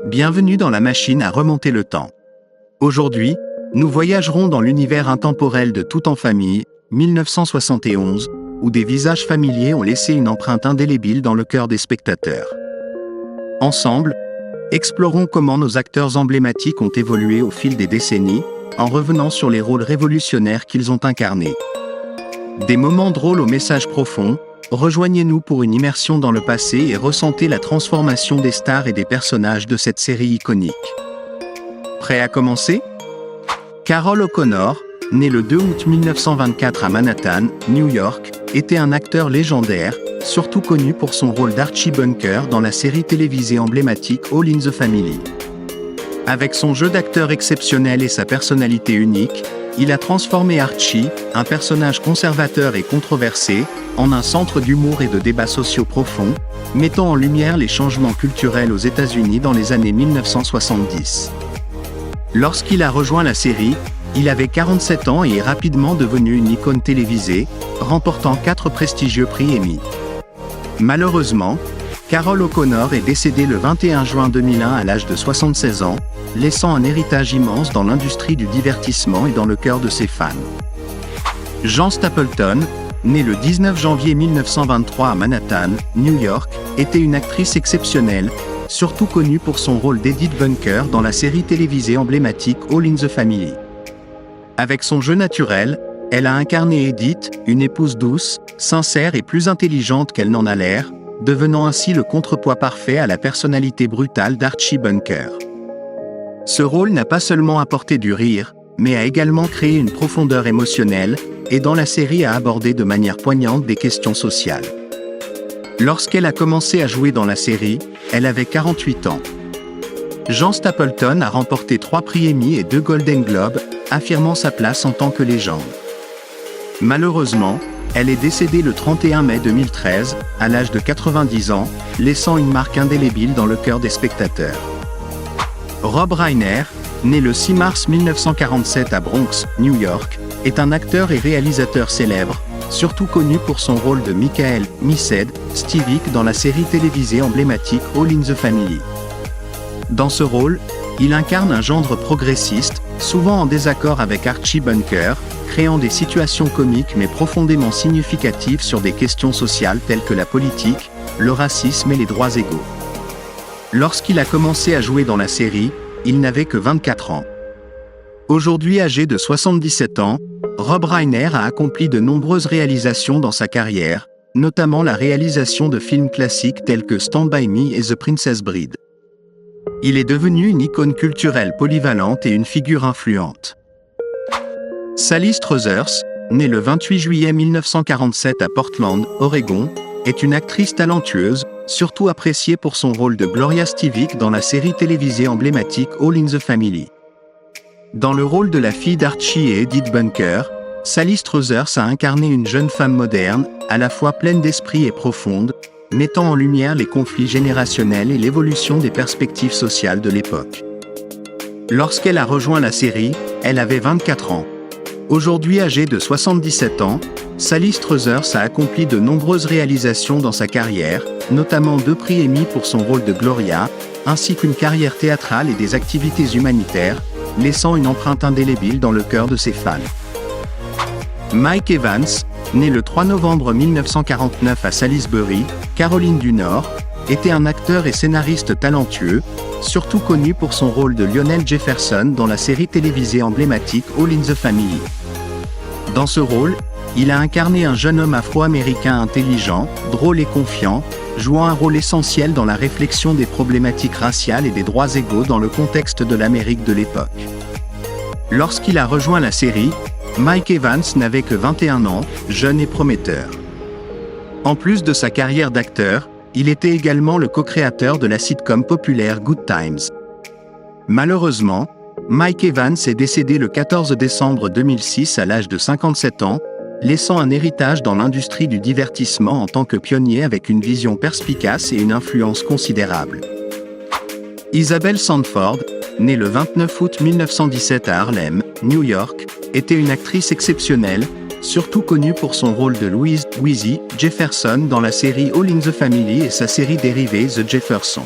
Bienvenue dans la machine à remonter le temps. Aujourd'hui, nous voyagerons dans l'univers intemporel de Tout en famille, 1971, où des visages familiers ont laissé une empreinte indélébile dans le cœur des spectateurs. Ensemble, explorons comment nos acteurs emblématiques ont évolué au fil des décennies, en revenant sur les rôles révolutionnaires qu'ils ont incarnés. Des moments drôles au message profond, rejoignez-nous pour une immersion dans le passé et ressentez la transformation des stars et des personnages de cette série iconique. Prêt à commencer ? Carroll O'Connor, né le 2 août 1924 à Manhattan, New York, était un acteur légendaire, surtout connu pour son rôle d'Archie Bunker dans la série télévisée emblématique All in the Family. Avec son jeu d'acteur exceptionnel et sa personnalité unique, il a transformé Archie, un personnage conservateur et controversé, en un centre d'humour et de débats sociaux profonds, mettant en lumière les changements culturels aux États-Unis dans les années 1970. Lorsqu'il a rejoint la série, il avait 47 ans et est rapidement devenu une icône télévisée, remportant 4 prestigieux prix Emmy. Malheureusement, Carroll O'Connor est décédé le 21 juin 2001 à l'âge de 76 ans, laissant un héritage immense dans l'industrie du divertissement et dans le cœur de ses fans. Jean Stapleton, née le 19 janvier 1923 à Manhattan, New York, était une actrice exceptionnelle, surtout connue pour son rôle d'Edith Bunker dans la série télévisée emblématique All in the Family. Avec son jeu naturel, elle a incarné Edith, une épouse douce, sincère et plus intelligente qu'elle n'en a l'air, devenant ainsi le contrepoids parfait à la personnalité brutale d'Archie Bunker. Ce rôle n'a pas seulement apporté du rire, mais a également créé une profondeur émotionnelle, aidant la série à aborder de manière poignante des questions sociales. Lorsqu'elle a commencé à jouer dans la série, elle avait 48 ans. Jean Stapleton a remporté 3 prix Emmy et 2 Golden Globes, affirmant sa place en tant que légende. Malheureusement, elle est décédée le 31 mai 2013, à l'âge de 90 ans, laissant une marque indélébile dans le cœur des spectateurs. Rob Reiner, né le 6 mars 1947 à Bronx, New York, est un acteur et réalisateur célèbre, surtout connu pour son rôle de Michael « Missed » Stivic dans la série télévisée emblématique All in the Family. Dans ce rôle, il incarne un gendre progressiste, souvent en désaccord avec Archie Bunker, créant des situations comiques mais profondément significatives sur des questions sociales telles que la politique, le racisme et les droits égaux. Lorsqu'il a commencé à jouer dans la série, il n'avait que 24 ans. Aujourd'hui âgé de 77 ans, Rob Reiner a accompli de nombreuses réalisations dans sa carrière, notamment la réalisation de films classiques tels que Stand By Me et The Princess Bride. Il est devenu une icône culturelle polyvalente et une figure influente. Sally Struthers, née le 28 juillet 1947 à Portland, Oregon, est une actrice talentueuse, surtout appréciée pour son rôle de Gloria Stivic dans la série télévisée emblématique All in the Family. Dans le rôle de la fille d'Archie et Edith Bunker, Sally Struthers a incarné une jeune femme moderne, à la fois pleine d'esprit et profonde, mettant en lumière les conflits générationnels et l'évolution des perspectives sociales de l'époque. Lorsqu'elle a rejoint la série, elle avait 24 ans. Aujourd'hui âgée de 77 ans, Sally Struthers a accompli de nombreuses réalisations dans sa carrière, notamment 2 prix Emmy pour son rôle de Gloria, ainsi qu'une carrière théâtrale et des activités humanitaires, laissant une empreinte indélébile dans le cœur de ses fans. Mike Evans, né le 3 novembre 1949 à Salisbury, Caroline du Nord, était un acteur et scénariste talentueux, surtout connu pour son rôle de Lionel Jefferson dans la série télévisée emblématique All in the Family. Dans ce rôle, il a incarné un jeune homme afro-américain intelligent, drôle et confiant, jouant un rôle essentiel dans la réflexion des problématiques raciales et des droits égaux dans le contexte de l'Amérique de l'époque. Lorsqu'il a rejoint la série, Mike Evans n'avait que 21 ans, jeune et prometteur. En plus de sa carrière d'acteur, il était également le co-créateur de la sitcom populaire Good Times. Malheureusement, Mike Evans est décédé le 14 décembre 2006 à l'âge de 57 ans, laissant un héritage dans l'industrie du divertissement en tant que pionnier avec une vision perspicace et une influence considérable. Isabelle Sanford, née le 29 août 1917 à Harlem, New York, était une actrice exceptionnelle, surtout connue pour son rôle de Louise « Weezy » Jefferson dans la série All in the Family et sa série dérivée The Jeffersons.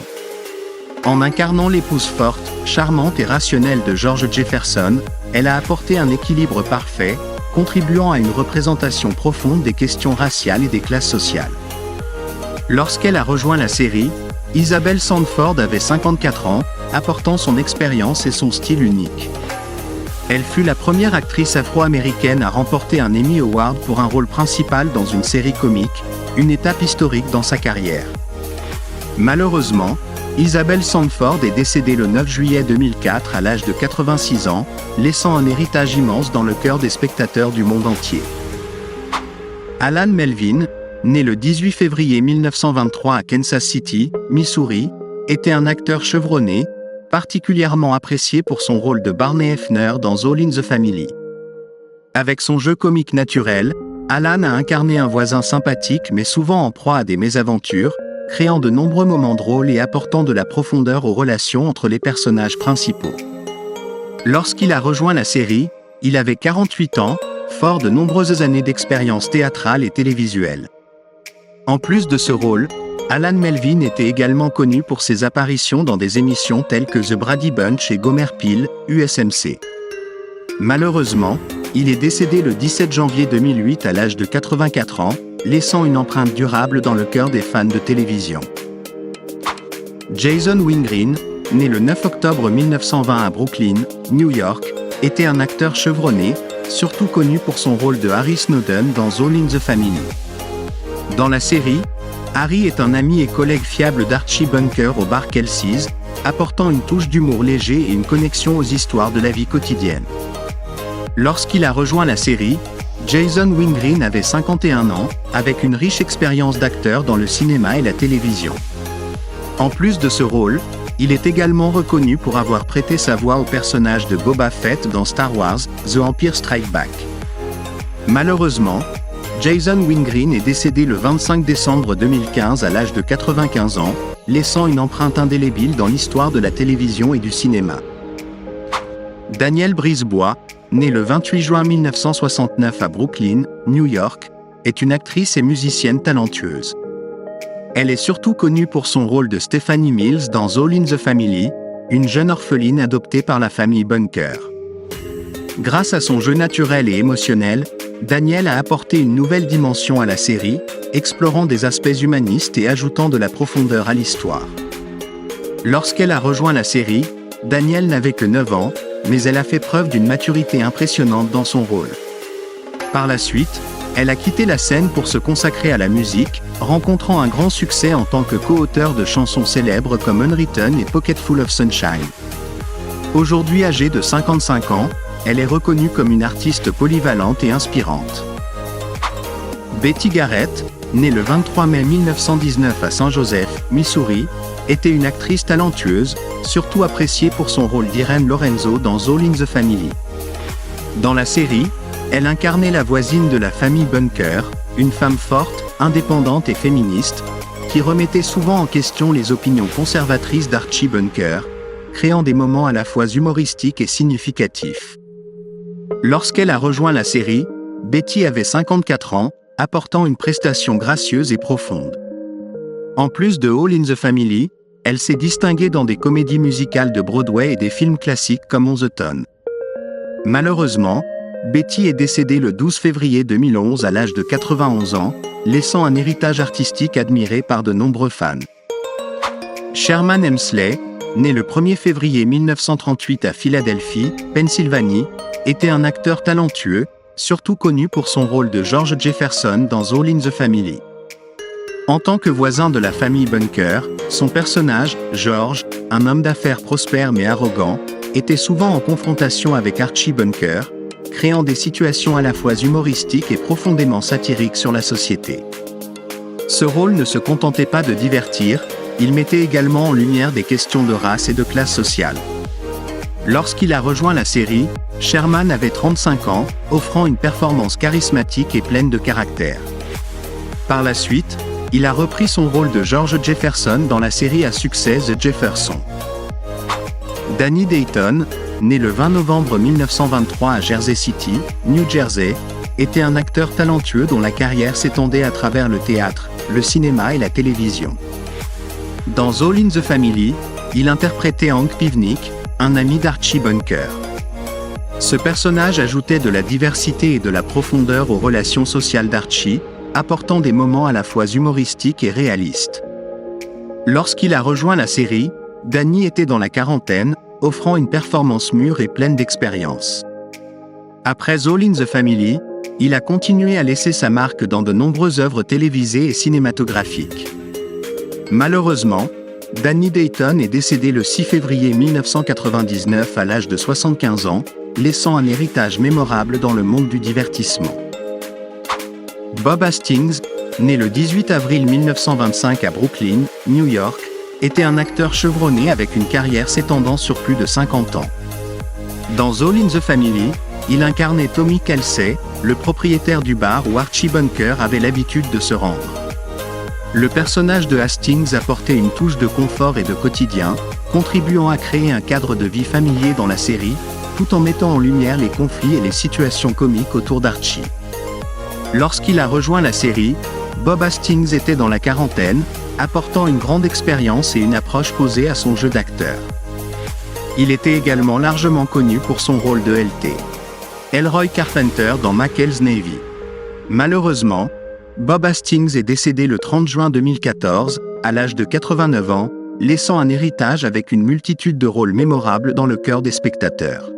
En incarnant l'épouse forte, charmante et rationnelle de George Jefferson, elle a apporté un équilibre parfait, contribuant à une représentation profonde des questions raciales et des classes sociales. Lorsqu'elle a rejoint la série, Isabelle Sanford avait 54 ans, apportant son expérience et son style unique. Elle fut la première actrice afro-américaine à remporter un Emmy Award pour un rôle principal dans une série comique, une étape historique dans sa carrière. Malheureusement, Isabelle Sanford est décédée le 9 juillet 2004 à l'âge de 86 ans, laissant un héritage immense dans le cœur des spectateurs du monde entier. Alan Melvin, né le 18 février 1923 à Kansas City, Missouri, était un acteur chevronné, particulièrement apprécié pour son rôle de Barney Hefner dans All in the Family. Avec son jeu comique naturel, Alan a incarné un voisin sympathique mais souvent en proie à des mésaventures, créant de nombreux moments drôles et apportant de la profondeur aux relations entre les personnages principaux. Lorsqu'il a rejoint la série, il avait 48 ans, fort de nombreuses années d'expérience théâtrale et télévisuelle. En plus de ce rôle, Alan Melvin était également connu pour ses apparitions dans des émissions telles que The Brady Bunch et Gomer Pyle, USMC. Malheureusement, il est décédé le 17 janvier 2008 à l'âge de 84 ans, laissant une empreinte durable dans le cœur des fans de télévision. Jason Wingreen, né le 9 octobre 1920 à Brooklyn, New York, était un acteur chevronné, surtout connu pour son rôle de Harry Snowden dans All in the Family. Dans la série, Harry est un ami et collègue fiable d'Archie Bunker au bar Kelsey's, apportant une touche d'humour léger et une connexion aux histoires de la vie quotidienne. Lorsqu'il a rejoint la série, Jason Wingreen avait 51 ans, avec une riche expérience d'acteur dans le cinéma et la télévision. En plus de ce rôle, il est également reconnu pour avoir prêté sa voix au personnage de Boba Fett dans Star Wars, The Empire Strikes Back. Malheureusement, Jason Wingreen est décédé le 25 décembre 2015 à l'âge de 95 ans, laissant une empreinte indélébile dans l'histoire de la télévision et du cinéma. Danielle Brisebois, née le 28 juin 1969 à Brooklyn, New York, est une actrice et musicienne talentueuse. Elle est surtout connue pour son rôle de Stephanie Mills dans All in the Family, une jeune orpheline adoptée par la famille Bunker. Grâce à son jeu naturel et émotionnel, Danielle a apporté une nouvelle dimension à la série, explorant des aspects humanistes et ajoutant de la profondeur à l'histoire. Lorsqu'elle a rejoint la série, Danielle n'avait que 9 ans, mais elle a fait preuve d'une maturité impressionnante dans son rôle. Par la suite, elle a quitté la scène pour se consacrer à la musique, rencontrant un grand succès en tant que co-auteur de chansons célèbres comme Unwritten et Pocketful of Sunshine. Aujourd'hui âgée de 55 ans, elle est reconnue comme une artiste polyvalente et inspirante. Betty Garrett, née le 23 mai 1919 à Saint Joseph, Missouri, était une actrice talentueuse, surtout appréciée pour son rôle d'Irene Lorenzo dans All in the Family. Dans la série, elle incarnait la voisine de la famille Bunker, une femme forte, indépendante et féministe, qui remettait souvent en question les opinions conservatrices d'Archie Bunker, créant des moments à la fois humoristiques et significatifs. Lorsqu'elle a rejoint la série, Betty avait 54 ans, apportant une prestation gracieuse et profonde. En plus de All in the Family, elle s'est distinguée dans des comédies musicales de Broadway et des films classiques comme On the Town. Malheureusement, Betty est décédée le 12 février 2011 à l'âge de 91 ans, laissant un héritage artistique admiré par de nombreux fans. Sherman Hemsley, né le 1er février 1938 à Philadelphie, Pennsylvanie, était un acteur talentueux, surtout connu pour son rôle de George Jefferson dans All in the Family. En tant que voisin de la famille Bunker, son personnage, George, un homme d'affaires prospère mais arrogant, était souvent en confrontation avec Archie Bunker, créant des situations à la fois humoristiques et profondément satiriques sur la société. Ce rôle ne se contentait pas de divertir, il mettait également en lumière des questions de race et de classe sociale. Lorsqu'il a rejoint la série, Sherman avait 35 ans, offrant une performance charismatique et pleine de caractère. Par la suite, il a repris son rôle de George Jefferson dans la série à succès The Jeffersons. Danny Dayton, né le 20 novembre 1923 à Jersey City, New Jersey, était un acteur talentueux dont la carrière s'étendait à travers le théâtre, le cinéma et la télévision. Dans All in the Family, il interprétait Hank Pivnik, un ami d'Archie Bunker. Ce personnage ajoutait de la diversité et de la profondeur aux relations sociales d'Archie, apportant des moments à la fois humoristiques et réalistes. Lorsqu'il a rejoint la série, Danny était dans la quarantaine, offrant une performance mûre et pleine d'expérience. Après All in the Family, il a continué à laisser sa marque dans de nombreuses œuvres télévisées et cinématographiques. Malheureusement, Danny Dayton est décédé le 6 février 1999 à l'âge de 75 ans, laissant un héritage mémorable dans le monde du divertissement. Bob Hastings, né le 18 avril 1925 à Brooklyn, New York, était un acteur chevronné avec une carrière s'étendant sur plus de 50 ans. Dans All in the Family, il incarnait Tommy Kelsey, le propriétaire du bar où Archie Bunker avait l'habitude de se rendre. Le personnage de Hastings apportait une touche de confort et de quotidien, contribuant à créer un cadre de vie familier dans la série, tout en mettant en lumière les conflits et les situations comiques autour d'Archie. Lorsqu'il a rejoint la série, Bob Hastings était dans la quarantaine, apportant une grande expérience et une approche posée à son jeu d'acteur. Il était également largement connu pour son rôle de LT. Elroy Carpenter dans McHale's Navy. Malheureusement, Bob Hastings est décédé le 30 juin 2014, à l'âge de 89 ans, laissant un héritage avec une multitude de rôles mémorables dans le cœur des spectateurs.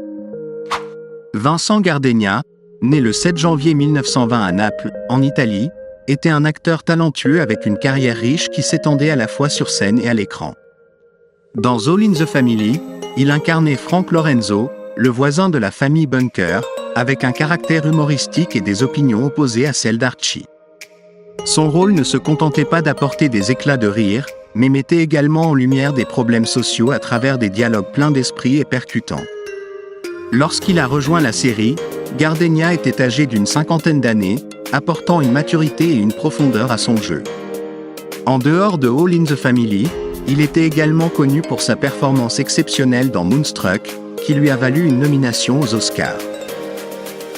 Vincent Gardenia, né le 7 janvier 1920 à Naples, en Italie, était un acteur talentueux avec une carrière riche qui s'étendait à la fois sur scène et à l'écran. Dans All in the Family, il incarnait Frank Lorenzo, le voisin de la famille Bunker, avec un caractère humoristique et des opinions opposées à celles d'Archie. Son rôle ne se contentait pas d'apporter des éclats de rire, mais mettait également en lumière des problèmes sociaux à travers des dialogues pleins d'esprit et percutants. Lorsqu'il a rejoint la série, Gardenia était âgé d'une cinquantaine d'années, apportant une maturité et une profondeur à son jeu. En dehors de All in the Family, il était également connu pour sa performance exceptionnelle dans Moonstruck, qui lui a valu une nomination aux Oscars.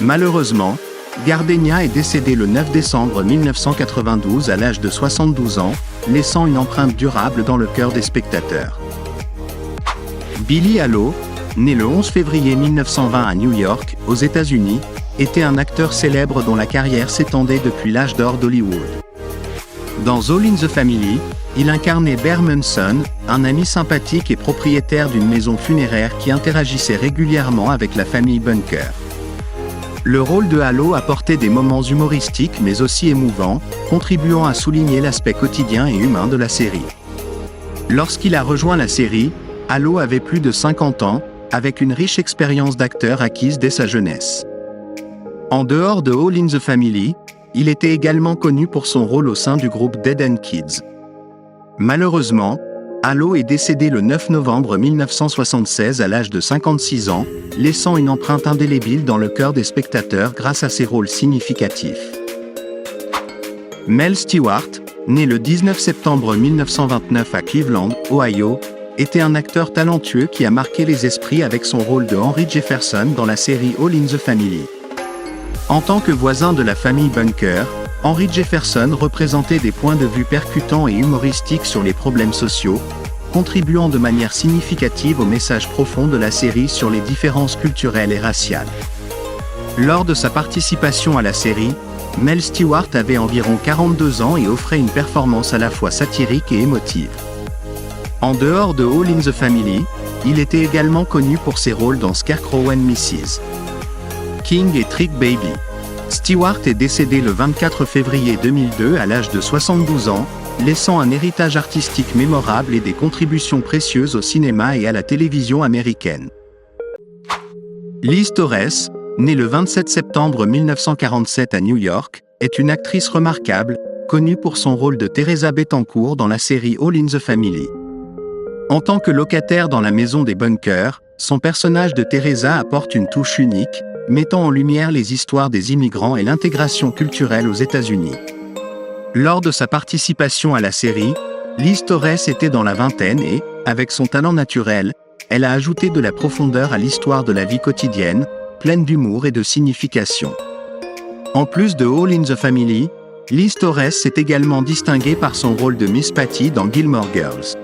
Malheureusement, Gardenia est décédé le 9 décembre 1992 à l'âge de 72 ans, laissant une empreinte durable dans le cœur des spectateurs. Billy Allo, né le 11 février 1920 à New York, aux États-Unis, était un acteur célèbre dont la carrière s'étendait depuis l'âge d'or d'Hollywood. Dans All in the Family, il incarnait Bear Munson, un ami sympathique et propriétaire d'une maison funéraire qui interagissait régulièrement avec la famille Bunker. Le rôle de Allo apportait des moments humoristiques mais aussi émouvants, contribuant à souligner l'aspect quotidien et humain de la série. Lorsqu'il a rejoint la série, Allo avait plus de 50 ans, avec une riche expérience d'acteur acquise dès sa jeunesse. En dehors de All in the Family, il était également connu pour son rôle au sein du groupe Dead End Kids. Malheureusement, Allo est décédé le 9 novembre 1976 à l'âge de 56 ans, laissant une empreinte indélébile dans le cœur des spectateurs grâce à ses rôles significatifs. Mel Stewart, né le 19 septembre 1929 à Cleveland, Ohio, était un acteur talentueux qui a marqué les esprits avec son rôle de Henry Jefferson dans la série All in the Family. En tant que voisin de la famille Bunker, Henry Jefferson représentait des points de vue percutants et humoristiques sur les problèmes sociaux, contribuant de manière significative au message profond de la série sur les différences culturelles et raciales. Lors de sa participation à la série, Mel Stewart avait environ 42 ans et offrait une performance à la fois satirique et émotive. En dehors de All in the Family, il était également connu pour ses rôles dans Scarecrow and Mrs. King et Trick Baby. Stewart est décédé le 24 février 2002 à l'âge de 72 ans, laissant un héritage artistique mémorable et des contributions précieuses au cinéma et à la télévision américaine. Liz Torres, née le 27 septembre 1947 à New York, est une actrice remarquable, connue pour son rôle de Teresa Bettencourt dans la série All in the Family. En tant que locataire dans la maison des Bunkers, son personnage de Teresa apporte une touche unique, mettant en lumière les histoires des immigrants et l'intégration culturelle aux États-Unis. Lors de sa participation à la série, Liz Torres était dans la vingtaine et, avec son talent naturel, elle a ajouté de la profondeur à l'histoire de la vie quotidienne, pleine d'humour et de signification. En plus de All in the Family, Liz Torres s'est également distinguée par son rôle de Miss Patty dans Gilmore Girls.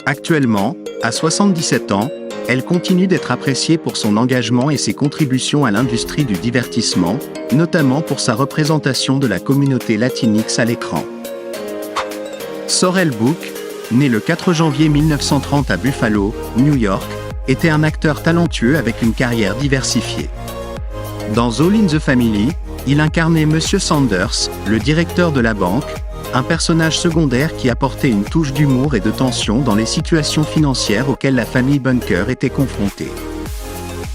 Actuellement, à 77 ans, elle continue d'être appréciée pour son engagement et ses contributions à l'industrie du divertissement, notamment pour sa représentation de la communauté latinx à l'écran. Sorrell Booke, né le 4 janvier 1930 à Buffalo, New York, était un acteur talentueux avec une carrière diversifiée. Dans All in the Family, il incarnait Monsieur Sanders, le directeur de la banque, un personnage secondaire qui apportait une touche d'humour et de tension dans les situations financières auxquelles la famille Bunker était confrontée.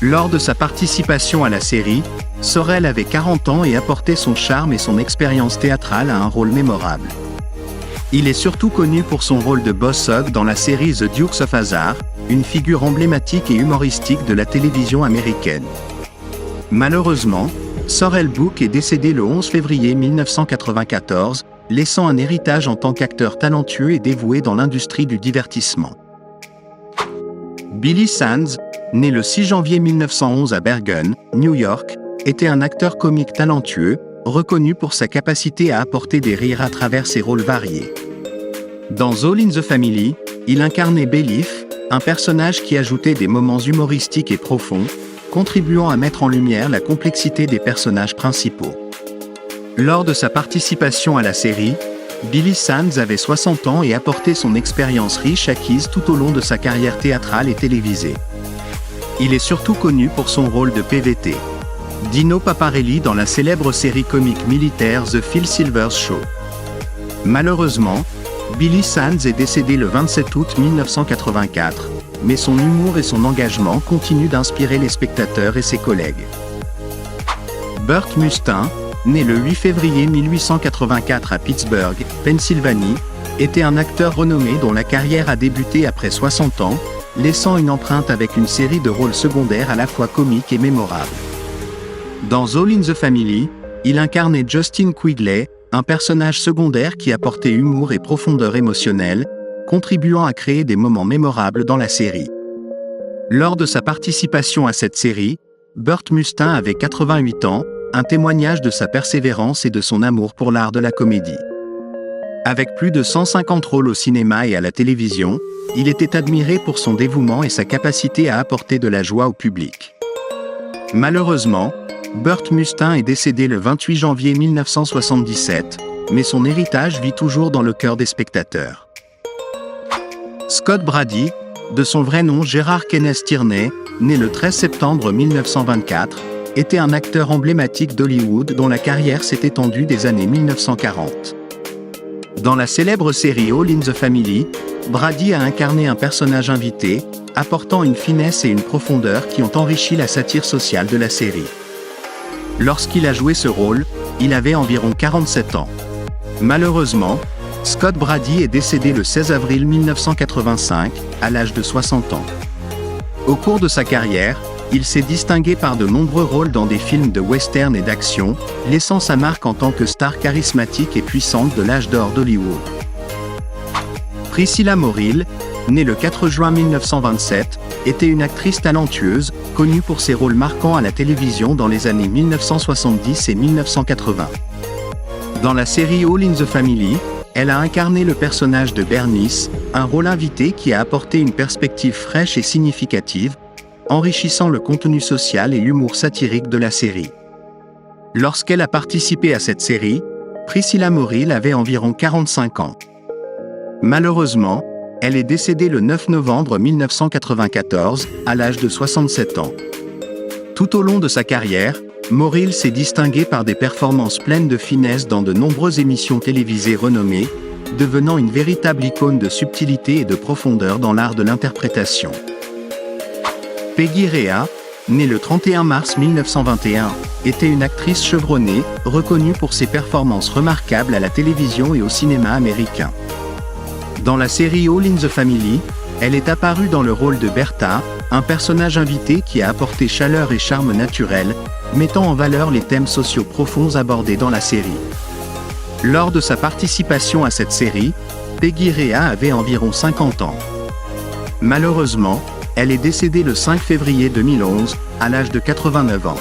Lors de sa participation à la série, Sorrell avait 40 ans et apportait son charme et son expérience théâtrale à un rôle mémorable. Il est surtout connu pour son rôle de Boss Hogg dans la série The Dukes of Hazzard, une figure emblématique et humoristique de la télévision américaine. Malheureusement, Sorrell Booke est décédé le 11 février 1994, laissant un héritage en tant qu'acteur talentueux et dévoué dans l'industrie du divertissement. Billy Sands, né le 6 janvier 1911 à Bergen, New York, était un acteur comique talentueux, reconnu pour sa capacité à apporter des rires à travers ses rôles variés. Dans All in the Family, il incarnait Belief, un personnage qui ajoutait des moments humoristiques et profonds, contribuant à mettre en lumière la complexité des personnages principaux. Lors de sa participation à la série, Billy Sands avait 60 ans et apportait son expérience riche acquise tout au long de sa carrière théâtrale et télévisée. Il est surtout connu pour son rôle de PVT, Dino Paparelli dans la célèbre série comique militaire The Phil Silvers Show. Malheureusement, Billy Sands est décédé le 27 août 1984, mais son humour et son engagement continuent d'inspirer les spectateurs et ses collègues. Burt Mustin, né le 8 février 1884 à Pittsburgh, Pennsylvanie, était un acteur renommé dont la carrière a débuté après 60 ans, laissant une empreinte avec une série de rôles secondaires à la fois comiques et mémorables. Dans All in the Family, il incarnait Justin Quigley, un personnage secondaire qui apportait humour et profondeur émotionnelle, contribuant à créer des moments mémorables dans la série. Lors de sa participation à cette série, Burt Mustin avait 88 ans, un témoignage de sa persévérance et de son amour pour l'art de la comédie. Avec plus de 150 rôles au cinéma et à la télévision, il était admiré pour son dévouement et sa capacité à apporter de la joie au public. Malheureusement, Burt Mustin est décédé le 28 janvier 1977, mais son héritage vit toujours dans le cœur des spectateurs. Scott Brady, de son vrai nom Gerard Kenneth Tierney, né le 13 septembre 1924, était un acteur emblématique d'Hollywood dont la carrière s'est étendue des années 1940. Dans la célèbre série All in the Family, Brady a incarné un personnage invité, apportant une finesse et une profondeur qui ont enrichi la satire sociale de la série. Lorsqu'il a joué ce rôle, il avait environ 47 ans. Malheureusement, Scott Brady est décédé le 16 avril 1985, à l'âge de 60 ans. Au cours de sa carrière, il s'est distingué par de nombreux rôles dans des films de western et d'action, laissant sa marque en tant que star charismatique et puissante de l'âge d'or d'Hollywood. Priscilla Morrill, née le 4 juin 1927, était une actrice talentueuse, connue pour ses rôles marquants à la télévision dans les années 1970 et 1980. Dans la série All in the Family, elle a incarné le personnage de Bernice, un rôle invité qui a apporté une perspective fraîche et significative, enrichissant le contenu social et l'humour satirique de la série. Lorsqu'elle a participé à cette série, Priscilla Morrill avait environ 45 ans. Malheureusement, elle est décédée le 9 novembre 1994, à l'âge de 67 ans. Tout au long de sa carrière, Morrill s'est distinguée par des performances pleines de finesse dans de nombreuses émissions télévisées renommées, devenant une véritable icône de subtilité et de profondeur dans l'art de l'interprétation. Peggy Rea, née le 31 mars 1921, était une actrice chevronnée, reconnue pour ses performances remarquables à la télévision et au cinéma américain. Dans la série All in the Family, elle est apparue dans le rôle de Bertha, un personnage invité qui a apporté chaleur et charme naturel, mettant en valeur les thèmes sociaux profonds abordés dans la série. Lors de sa participation à cette série, Peggy Rea avait environ 50 ans. Malheureusement, elle est décédée le 5 février 2011, à l'âge de 89 ans.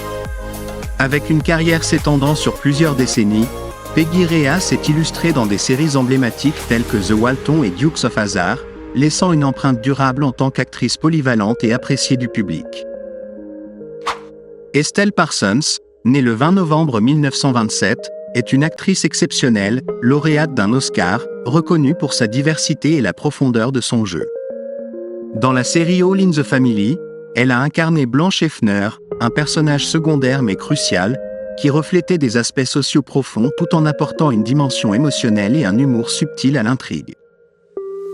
Avec une carrière s'étendant sur plusieurs décennies, Peggy Rea s'est illustrée dans des séries emblématiques telles que The Walton et Dukes of Hazzard, laissant une empreinte durable en tant qu'actrice polyvalente et appréciée du public. Estelle Parsons, née le 20 novembre 1927, est une actrice exceptionnelle, lauréate d'un Oscar, reconnue pour sa diversité et la profondeur de son jeu. Dans la série All in the Family, elle a incarné Blanche Hefner, un personnage secondaire mais crucial, qui reflétait des aspects sociaux profonds tout en apportant une dimension émotionnelle et un humour subtil à l'intrigue.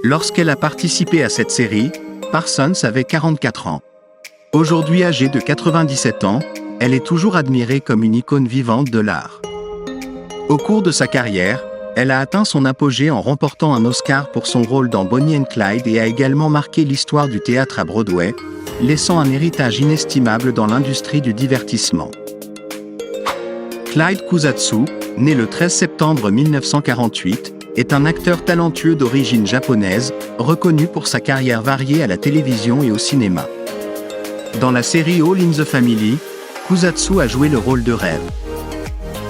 Lorsqu'elle a participé à cette série, Parsons avait 44 ans. Aujourd'hui âgée de 97 ans, elle est toujours admirée comme une icône vivante de l'art. Au cours de sa carrière, elle a atteint son apogée en remportant un Oscar pour son rôle dans Bonnie and Clyde et a également marqué l'histoire du théâtre à Broadway, laissant un héritage inestimable dans l'industrie du divertissement. Clyde Kusatsu, né le 13 septembre 1948, est un acteur talentueux d'origine japonaise, reconnu pour sa carrière variée à la télévision et au cinéma. Dans la série All in the Family, Kusatsu a joué le rôle de Rev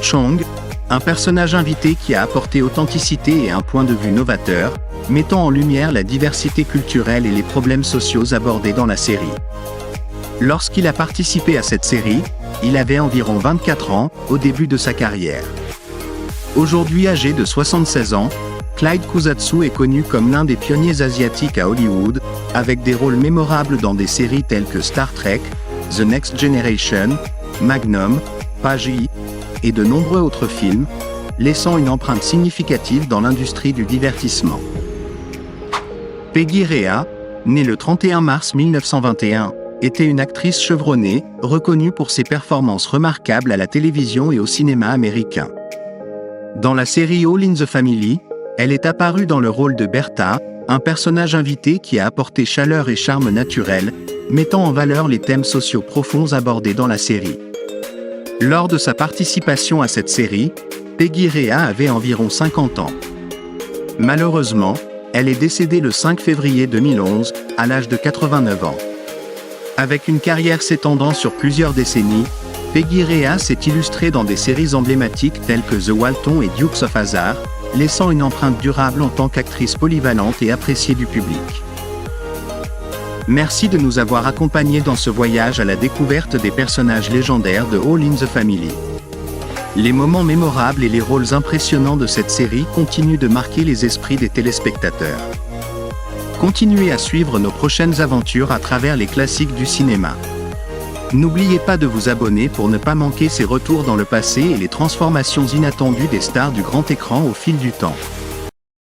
Chong, un personnage invité qui a apporté authenticité et un point de vue novateur, mettant en lumière la diversité culturelle et les problèmes sociaux abordés dans la série. Lorsqu'il a participé à cette série, il avait environ 24 ans au début de sa carrière. Aujourd'hui âgé de 76 ans, Clyde Kusatsu est connu comme l'un des pionniers asiatiques à Hollywood, avec des rôles mémorables dans des séries telles que Star Trek, The Next Generation, Magnum, Pagey, et de nombreux autres films, laissant une empreinte significative dans l'industrie du divertissement. Peggy Rea, née le 31 mars 1921, était une actrice chevronnée, reconnue pour ses performances remarquables à la télévision et au cinéma américain. Dans la série All in the Family, elle est apparue dans le rôle de Bertha, un personnage invité qui a apporté chaleur et charme naturel, mettant en valeur les thèmes sociaux profonds abordés dans la série. Lors de sa participation à cette série, Peggy Rea avait environ 50 ans. Malheureusement, elle est décédée le 5 février 2011, à l'âge de 89 ans. Avec une carrière s'étendant sur plusieurs décennies, Peggy Rea s'est illustrée dans des séries emblématiques telles que The Walton et Dukes of Hazzard, laissant une empreinte durable en tant qu'actrice polyvalente et appréciée du public. Merci de nous avoir accompagnés dans ce voyage à la découverte des personnages légendaires de All in the Family. Les moments mémorables et les rôles impressionnants de cette série continuent de marquer les esprits des téléspectateurs. Continuez à suivre nos prochaines aventures à travers les classiques du cinéma. N'oubliez pas de vous abonner pour ne pas manquer ces retours dans le passé et les transformations inattendues des stars du grand écran au fil du temps.